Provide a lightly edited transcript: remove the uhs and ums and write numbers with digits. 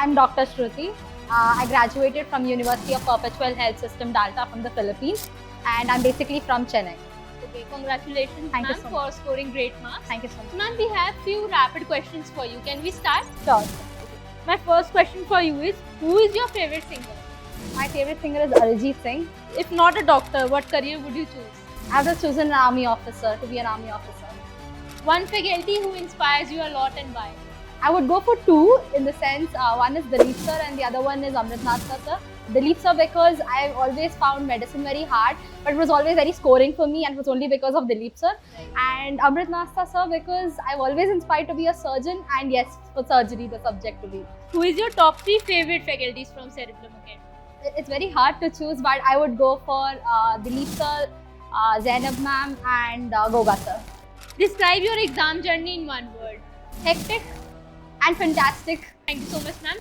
I'm Dr. Shruthi. I graduated from University of Perpetual Health System, Delta from the Philippines, and I'm basically from Chennai. Okay, congratulations, Thank you ma'am, so for much. scoring great marks. Thank you so much. Ma'am, we have few rapid questions for you. Can we start? Sure. My first question for you is, who is your favorite singer? My favorite singer is Arijit Singh. If not a doctor, what career would you choose? I've just chosen an army officer, to be an army officer. One faculty who inspires you a lot and why? I would go for two in the sense, one is Dilip sir and the other one is Amritnath sir. Dilip sir because I've always found medicine very hard, but it was always very scoring for me and it was only because of Dilip sir. And Amritnath sir because I've always inspired to be a surgeon and yes, for surgery the subject to be. Who is your top 3 favorite faculties from Cerebellum Academy? It's very hard to choose, but I would go for Dilip sir, Zainab ma'am and Goga sir. Describe your exam journey in one word. Hectic and fantastic. Thank you so much, ma'am.